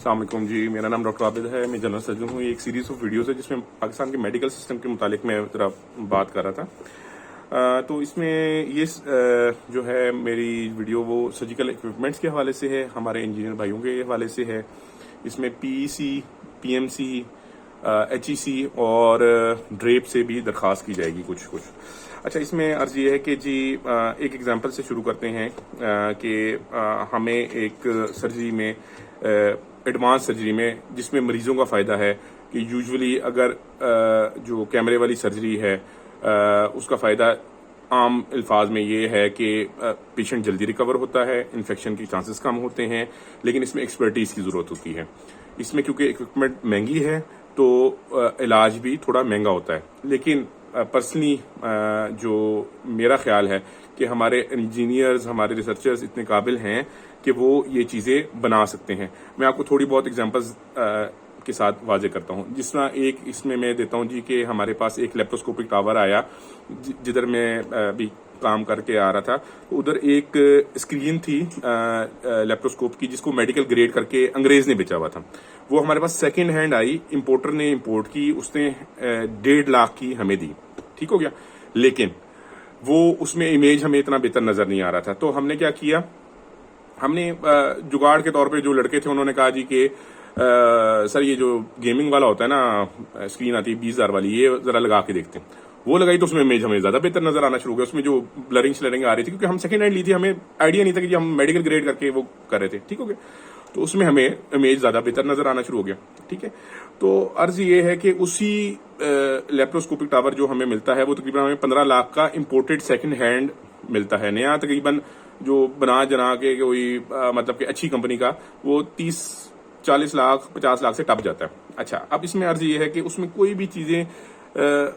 अस्सलाम वालेकुम जी, मेरा नाम डॉक्टर आबिद है। मैं जनरल सर्जन हूँ। ये एक सीरीज ऑफ वीडियोस है जिसमें पाकिस्तान के मेडिकल सिस्टम के मुतालिक मैं ज़रा बात कर रहा था। तो इसमें ये जो है मेरी वीडियो वो सर्जिकल इक्विपमेंट्स के हवाले से है, हमारे इंजीनियर भाइयों के हवाले से है। इसमें पीईसी, पीएमसी, एचईसी और ड्रेप से भी दरख्वास्त की जाएगी कुछ। अच्छा, इसमें अर्ज ये है कि जी एक एग्जांपल से शुरू करते हैं कि हमें एक सर्जरी में, एडवांस सर्जरी में, जिसमें मरीजों का फ़ायदा है कि यूजुअली अगर जो कैमरे वाली सर्जरी है उसका फ़ायदा आम अल्फाज में ये है कि पेशेंट जल्दी रिकवर होता है, इन्फेक्शन के चांसेस कम होते हैं, लेकिन इसमें एक्सपर्टीज़ की ज़रूरत होती है। इसमें क्योंकि इक्विपमेंट महंगी है तो इलाज भी थोड़ा महंगा होता है। लेकिन पर्सनली जो मेरा ख्याल है कि हमारे इंजीनियर्स, हमारे रिसर्चर्स इतने काबिल हैं कि वो ये चीज़ें बना सकते हैं। मैं आपको थोड़ी बहुत एग्जांपल्स के साथ वाजे करता हूँ। जिस तरह एक इसमें मैं देता हूँ जी कि हमारे पास एक लेप्रोस्कोपिक टावर आया जिधर मैं भी काम करके आ रहा था। तो उधर एक स्क्रीन थी लेप्रोस्कोप की जिसको मेडिकल ग्रेड करके अंग्रेज ने बेचा हुआ था। वो हमारे पास सेकंड हैंड आई, इंपोर्टर ने इंपोर्ट की, उसने 1.5 लाख की हमें दी। ठीक हो गया, लेकिन वो उसमें इमेज हमें इतना बेहतर नजर नहीं आ रहा था। तो हमने क्या किया, हमने जुगाड़ के तौर पे जो लड़के थे उन्होंने कहा जी कि सर ये जो गेमिंग वाला होता है ना, स्क्रीन आती है 20,000 वाली, ये जरा लगा के देखते हैं। वो लगाई तो उसमें इमेज हमें ज्यादा बेहतर नजर आना शुरू हो गया। उसमें जो ब्लरिंग श्लरिंग आ रही थी, क्योंकि हम सेकंड हैंड ली थी, हमें आइडिया नहीं था कि हम मेडिकल ग्रेड करके वो कर रहे थे। ठीक हो गया, तो उसमें हमें इमेज ज्यादा बेहतर नजर आना शुरू हो गया। ठीक है, तो अर्ज ये है कि उसी लेप्रोस्कोपिक टावर जो हमें मिलता है वो तकरीबन हमें 15 लाख का इंपोर्टेड सेकंड हैंड मिलता है। नया तकरीबन जो बना जना के कोई मतलब कि अच्छी कंपनी का वो 30-40 लाख 50 लाख से टप जाता है। अच्छा, अब इसमें अर्ज ये है कि उसमें कोई भी चीजें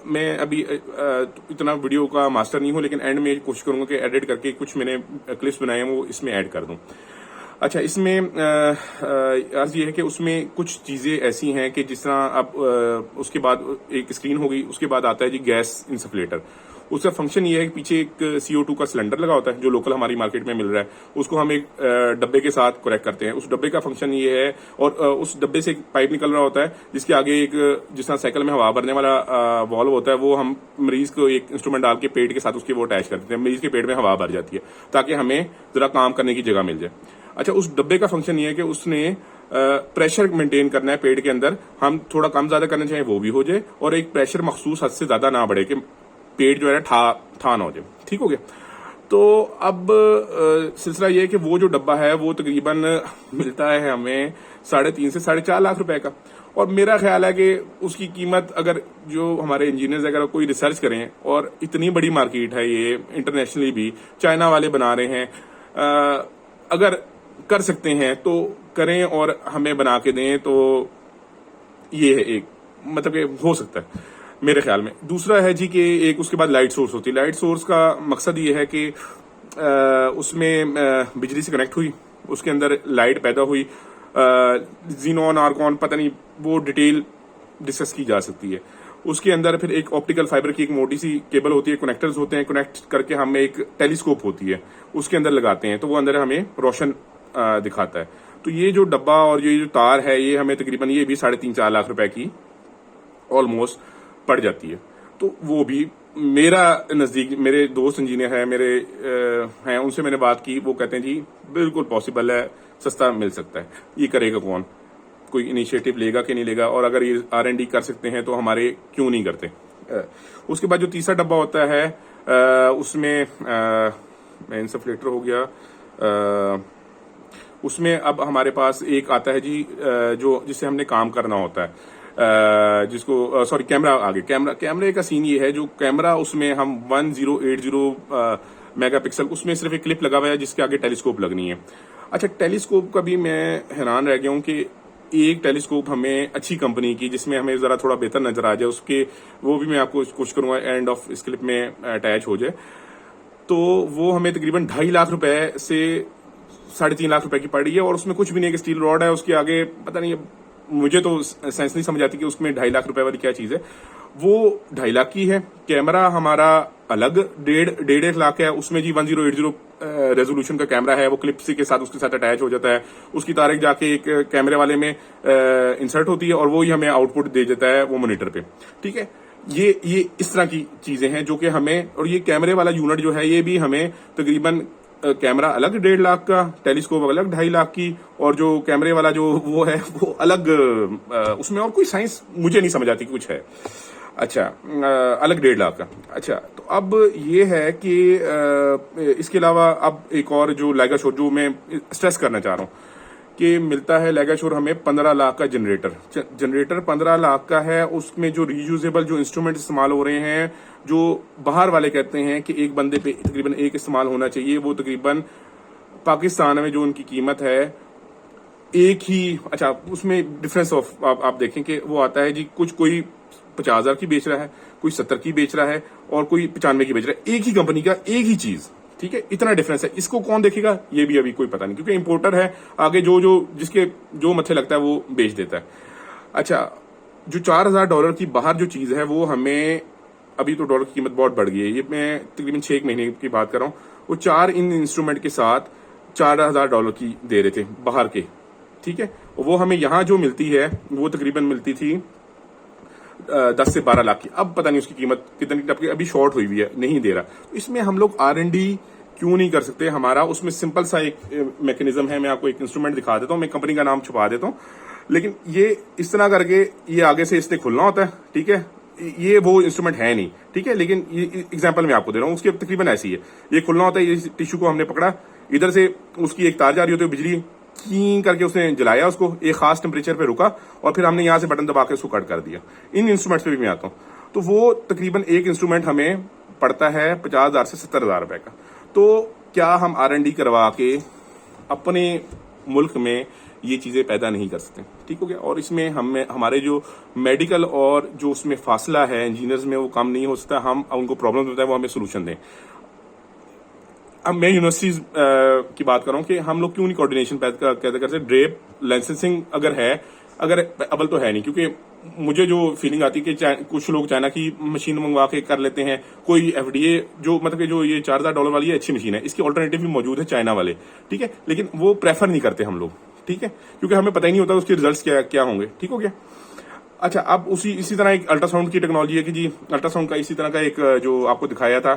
मैं अभी इतना वीडियो का मास्टर नहीं हूं, लेकिन एंड में कोशिश करूंगा कि एडिट करके कुछ मैंने क्लिप्स बनाए हैं वो इसमें ऐड कर दूं। अच्छा, इसमें अर्ज ये है कि उसमें कुछ चीजें ऐसी हैं कि जिस तरह अब उसके बाद एक स्क्रीन हो गई, उसके बाद आता है जी गैस इंसफलेटर। उसका फंक्शन ये है कि पीछे एक CO2 का सिलेंडर लगा होता है जो लोकल हमारी मार्केट में मिल रहा है। उसको हम एक डब्बे के साथ कनेक्ट करते हैं। उस डब्बे का फंक्शन ये है, और उस डब्बे से एक पाइप निकल रहा होता है जिसके आगे एक, जिस तरह साइकिल में हवा भरने वाला वॉल्व होता है, वो हम मरीज को एक इंस्ट्रूमेंट डाल के पेट के साथ उसके वो अटैच कर देते हैं। मरीज के पेट में हवा भर जाती है ताकि हमें जरा काम करने की जगह मिल जाए। अच्छा, उस डब्बे का फंक्शन ये है कि उसने प्रेशर मेंटेन करना है पेट के अंदर। हम थोड़ा कम ज्यादा करना चाहें वो भी हो जाए, और एक प्रेशर मखसूस हद से ज्यादा ना बढ़े कि पेट जो है ठा ना हो जाए। ठीक हो गया, तो अब सिलसिला ये है कि वो जो डब्बा है वो तकरीबन मिलता है हमें 3.5 से 4.5 लाख रुपए का। और मेरा ख्याल है कि उसकी कीमत, अगर जो हमारे इंजीनियर्स अगर कोई रिसर्च करें, और इतनी बड़ी मार्केट है ये, इंटरनेशनली भी चाइना वाले बना रहे हैं, अगर कर सकते हैं तो करें और हमें बना के दें, तो ये है एक मतलब कि हो सकता है मेरे ख्याल में। दूसरा है जी कि एक उसके बाद लाइट सोर्स होती है। लाइट सोर्स का मकसद ये है कि उसमें बिजली से कनेक्ट हुई, उसके अंदर लाइट पैदा हुई, जीनॉन आर्गॉन पता नहीं, वो डिटेल डिस्कस की जा सकती है। उसके अंदर फिर एक ऑप्टिकल फाइबर की एक मोटी सी केबल होती है, कनेक्टर्स होते हैं, कनेक्ट करके हम एक टेलीस्कोप होती है उसके अंदर लगाते हैं, तो वो अंदर हमें रोशन दिखाता है। तो ये जो डब्बा और ये जो तार है ये हमें तकरीबन ये भी 3.5-4 लाख रुपए की ऑलमोस्ट पड़ जाती है। तो वो भी मेरा नजदीक, मेरे दोस्त इंजीनियर है, मेरे हैं, उनसे मैंने बात की, वो कहते हैं जी बिल्कुल पॉसिबल है, सस्ता मिल सकता है। ये करेगा कौन, कोई इनिशिएटिव लेगा कि नहीं लेगा, और अगर ये R&D कर सकते हैं तो हमारे क्यों नहीं करते। उसके बाद जो तीसरा डब्बा होता है उसमें इंसफलेटर हो गया, उसमें अब हमारे पास एक आता है जी जो जिससे हमने काम करना होता है, जिसको सॉरी कैमरा आगे, कैमरे का सीन ये है, जो कैमरा उसमें हम 1080 मेगापिक्सल, उसमें सिर्फ एक क्लिप लगा हुआ है जिसके आगे टेलीस्कोप लगनी है। अच्छा, टेलीस्कोप का भी मैं हैरान रह गया हूँ कि एक टेलीस्कोप हमें अच्छी कंपनी की जिसमें हमें जरा थोड़ा बेहतर नजर आ जाए, उसके वो भी मैं आपको कोशिश करूंगा एंड ऑफ इस क्लिप में अटैच हो जाए, तो वो हमें तकरीबन 2.5 लाख रुपए से 3.5 लाख रुपए की पड़ रही है। और उसमें कुछ भी नहीं, एक स्टील रॉड है, उसके आगे पता नहीं, मुझे तो सेंस नहीं समझ आती कि उसमें 2.5 लाख रुपए वाली क्या चीज है। वो 2.5 लाख की है। कैमरा हमारा अलग 1.5 लाख है, उसमें जी 1080 रेजोल्यूशन का कैमरा है, वो क्लिप के साथ उसके साथ अटैच हो जाता है। उसकी तारीख जाके एक कैमरे वाले में इंसर्ट होती है और वो ही हमें आउटपुट दे देता है वो मॉनिटर पे। ठीक है, ये इस तरह की चीजें हैं जो कि हमें, और ये कैमरे वाला यूनिट जो है ये भी हमें तकरीबन कैमरा अलग 1.5 लाख का, टेलीस्कोप अलग 2.5 लाख की, और जो कैमरे वाला जो वो है वो अलग, उसमें और कोई साइंस मुझे नहीं समझ आती कुछ है। अच्छा, अलग 1.5 लाख का। अच्छा, तो अब ये है कि इसके अलावा अब एक और जो लेगाशोर, जो मैं स्ट्रेस करना चाह रहा हूँ कि मिलता है लेगाशोर हमें 15 लाख का जनरेटर 15 लाख का है। उसमें जो रीयूजेबल जो इंस्ट्रूमेंट इस्तेमाल हो रहे हैं, जो बाहर वाले कहते हैं कि एक बंदे पे तकरीबन एक इस्तेमाल होना चाहिए, वो तकरीबन पाकिस्तान में जो उनकी कीमत है एक ही, अच्छा उसमें डिफरेंस ऑफ आप देखें कि वो आता है जी, कोई 50,000 की बेच रहा है, कोई 70 की बेच रहा है और कोई 95 की बेच रहा है, एक ही कंपनी का एक ही चीज। ठीक है, इतना डिफरेंस है। इसको कौन देखेगा ये भी अभी कोई पता नहीं, क्योंकि इंपोर्टर है, आगे जिसके जो मथे लगता है वो बेच देता है। अच्छा, जो $4,000 की बाहर जो चीज है वो हमें, अभी तो डॉलर की कीमत बहुत बढ़ गई है, ये मैं तकरीबन 6 महीने की बात कर रहा हूँ, वो 4 इन इंस्ट्रूमेंट के साथ $4,000 की दे रहे थे बाहर के। ठीक है, वो हमें यहाँ जो मिलती है वो तकरीबन मिलती थी 10 से 12 लाख की। अब पता नहीं उसकी कीमत कितनी टपकी, अभी शॉर्ट हुई हुई है, नहीं दे रहा। तो इसमें हम लोग R&D क्यों नहीं कर सकते? हमारा उसमें सिंपल सा एक मैकेनिज्म है, मैं आपको एक इंस्ट्रूमेंट दिखा देता हूँ, मैं कंपनी का नाम छुपा देता हूँ, लेकिन ये इस तरह करके ये आगे से इसने खुलना होता है। ठीक है, ये वो इंस्ट्रूमेंट है नहीं। ठीक है, लेकिन ये एग्जाम्पल मैं आपको दे रहा हूँ, उसकी तकरीबन ऐसी है, ये खुलना होता है, ये टिश्यू को हमने पकड़ा, इधर से उसकी एक तार जा रही होती है, बिजली की करके उसने जलाया, उसको एक खास टेम्परेचर पे रुका और फिर हमने यहां से बटन दबा के उसको कट कर दिया। इन इंस्ट्रूमेंट्स पे भी मैं आता हूं, तो वो तकरीबन एक इंस्ट्रूमेंट हमें पड़ता है 50,000 से 70,000 रुपए का। तो क्या हम R&D करवा के अपने मुल्क में ये चीजें पैदा नहीं कर सकते? ठीक हो गया। और इसमें हमारे जो मेडिकल और जो उसमें फासला है इंजीनियर्स में, वो काम नहीं हो सकता। हम उनको प्रॉब्लम होता है, वो हमें सोल्यूशन दें। अब मैं यूनिवर्सिटीज की बात कर रहा हूँ कि हम लोग क्यों नहीं कोऑर्डिनेशन कैसे कर सकते? ड्रेप लाइसेंसिंग अगर अबल तो है नहीं, क्योंकि मुझे जो फीलिंग आती है कि कुछ लोग चाइना की मशीन मंगवा के कर लेते हैं, कोई FDA जो मतलब कि जो ये $4,000 वाली है अच्छी मशीन है, इसकी ऑल्टरनेटिव भी मौजूद है चाइना वाले। ठीक है, लेकिन वो प्रेफर नहीं करते हम लोग। ठीक है, क्योंकि हमें पता ही नहीं होता उसके रिजल्ट्स क्या होंगे। ठीक हो गया। अच्छा, अब इसी तरह एक अल्ट्रासाउंड की टेक्नोलॉजी है कि जी अल्ट्रासाउंड का इसी तरह का एक जो आपको दिखाया था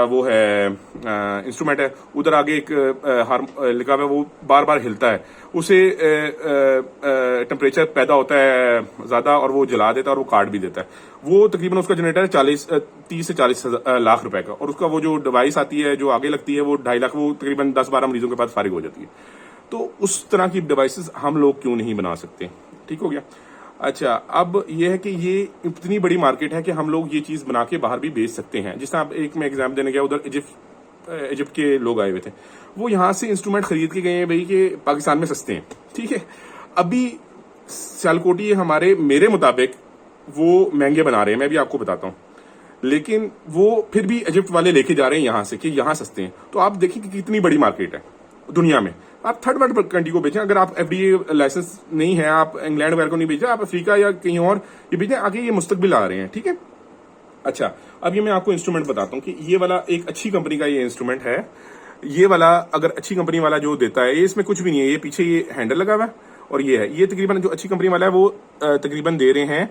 वो है इंस्ट्रूमेंट है, उधर आगे एक लिखा हुआ है, वो बार बार हिलता है, उसे टेम्परेचर पैदा होता है ज्यादा और वो जला देता है और वो काट भी देता है। वो तकरीबन उसका जनरेटर है 30 से 40 लाख रुपए का, और उसका वो जो डिवाइस आती है जो आगे लगती है वो 2.5 लाख, वो तकरीबन 10-12 मरीजों के पास फारिग हो जाती है। तो उस तरह की डिवाइसेस हम लोग क्यों नहीं बना सकते? ठीक हो गया। अच्छा, अब ये है कि ये इतनी बड़ी मार्केट है कि हम लोग ये चीज बना के बाहर भी बेच सकते हैं। जिस तरह एक मैं एग्जाम देने गया, उधर इजिप्ट के लोग आए हुए थे, वो यहाँ से इंस्ट्रूमेंट खरीद के गए हैं भाई कि पाकिस्तान में सस्ते हैं। ठीक है, अभी सियालकोटी हमारे मेरे मुताबिक वो महंगे बना रहे हैं, मैं भी आपको बताता हूँ, लेकिन वो फिर भी इजिप्ट वाले लेके जा रहे हैं यहाँ से कि यहाँ सस्ते हैं। तो आप देखिए कि कितनी बड़ी मार्केट है दुनिया में। आप थर्ड वर्ल्ड कंट्री को बेचें, अगर आप FDA लाइसेंस नहीं है, आप इंग्लैंड वगैरह को नहीं बेचें, आप अफ्रीका या कहीं और ये बेचें, आगे ये मुस्तकबिल आ रहे हैं। ठीक है। अच्छा, अब ये मैं आपको इंस्ट्रूमेंट बताता हूँ कि ये वाला एक अच्छी कंपनी का ये इंस्ट्रूमेंट है। ये वाला अगर अच्छी कंपनी वाला जो देता है, ये इसमें कुछ भी नहीं है, ये पीछे ये हैंडल लगा हुआ है और ये है, ये तकरीबन जो अच्छी कंपनी वाला है वो तकरीबन दे रहे हैं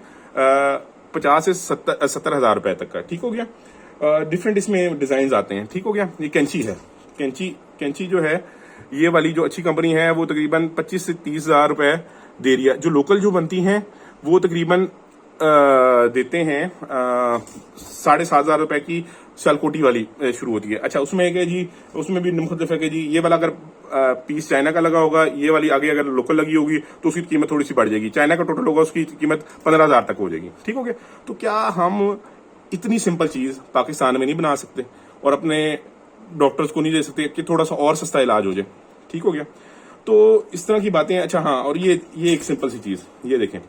50 से 70 हजार रुपए तक का। ठीक हो गया। डिफरेंट इसमें डिजाइन आते हैं। ठीक हो गया। ये कैंची है, कैंची जो है ये वाली जो अच्छी कंपनी है वो तकरीबन 25 से 30 हजार रुपए दे रही है। जो लोकल जो बनती हैं वो तकरीबन देते हैं 7,500 रुपए की सियालकोटी वाली शुरू होती है। अच्छा, उसमें एक है जी, उसमें भी मुख्तलिफ है कि जी ये वाला अगर पीस चाइना का लगा होगा, ये वाली आगे अगर लोकल लगी होगी तो उसकी कीमत थोड़ी सी बढ़ जाएगी। चाइना का टोटल होगा, उसकी कीमत 15,000 तक हो जाएगी। ठीक हो गया। तो क्या हम इतनी सिंपल चीज पाकिस्तान में नहीं बना सकते और अपने डॉक्टर्स को नहीं दे सकते कि थोड़ा सा और सस्ता इलाज हो जाए? ठीक हो गया। तो इस तरह की बातें। अच्छा हाँ, और ये एक सिंपल सी चीज, ये देखें,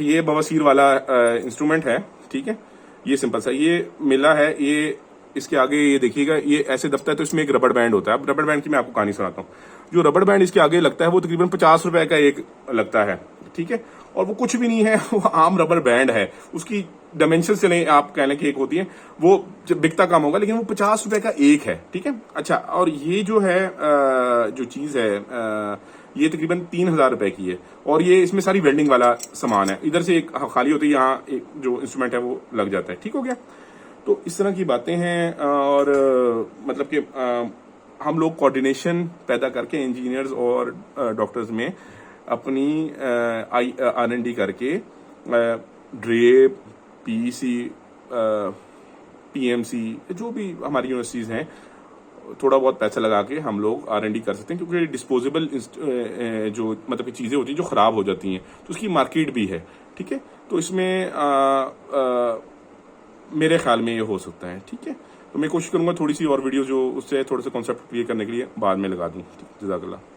ये बवासीर वाला इंस्ट्रूमेंट है। ठीक है, ये सिंपल सा ये मिला है। ये इसके आगे ये देखिएगा, ये ऐसे दबता है तो इसमें एक रबड़ बैंड होता है। अब रबड़ बैंड की मैं आपको कहानी सुनाता हूँ। जो रबड़ बैंड इसके आगे लगता है वो तकरीबन 50 रुपए का एक लगता है। ठीक है, और वो कुछ भी नहीं है, वो आम रबर बैंड है। उसकी डायमेंशन से नहीं, आप कह लें कि एक होती है, वो जब बिकता कम होगा, लेकिन वो 50 रुपए का एक है, ठीक है। अच्छा, और ये जो है जो चीज है ये तकरीबन 3000 रुपए की है, और ये इसमें सारी वेल्डिंग वाला सामान है। इधर से एक खाली होती है, यहाँ एक जो इंस्ट्रूमेंट है वो लग जाता है, ठीक हो गया। तो इस तरह की बातें हैं, और मतलब कि हम लोग कोऑर्डिनेशन पैदा करके इंजीनियर्स और डॉक्टर्स में अपनी R&D करके ड्रेप, पीईसी, पीएमसी, जो भी हमारी यूनिवर्सिटीज हैं, थोड़ा बहुत पैसा लगा के हम लोग R&D कर सकते हैं, क्योंकि डिस्पोजेबल जो मतलब की चीजें होती हैं जो खराब हो जाती हैं, तो उसकी मार्केट भी है, ठीक है। तो इसमें मेरे ख्याल में ये हो सकता है, ठीक है। तो मैं कोशिश करूंगा थोड़ी सी और वीडियो जो उससे थोड़ा सा कॉन्सेप्ट क्लियर करने के लिए बाद में लगा दूं। जज़ाकल्लाह।